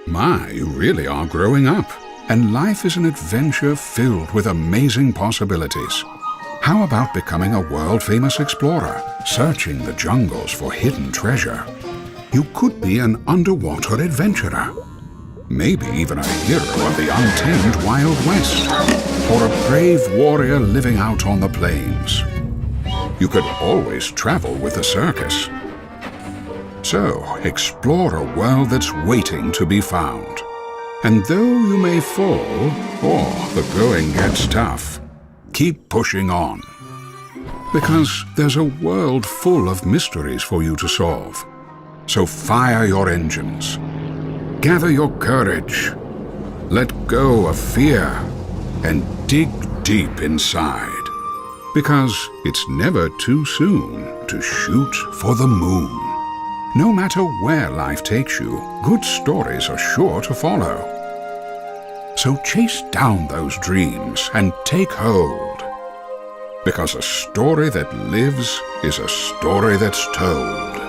My, you really are growing up. And life is an adventure filled with amazing possibilities. How about becoming a world-famous explorer, searching the jungles for hidden treasure? You could be an underwater adventurer. Maybe even a hero of the untamed Wild West. Or a brave warrior living out on the plains. You could always travel with a circus. So, explore a world that's waiting to be found. And though you may fall, or the going gets tough, keep pushing on. Because there's a world full of mysteries for you to solve. So fire your engines. Gather your courage. Let go of fear. And dig deep inside. Because it's never too soon to shoot for the moon. No matter where life takes you, good stories are sure to follow. So chase down those dreams and take hold. Because a story that lives is a story that's told.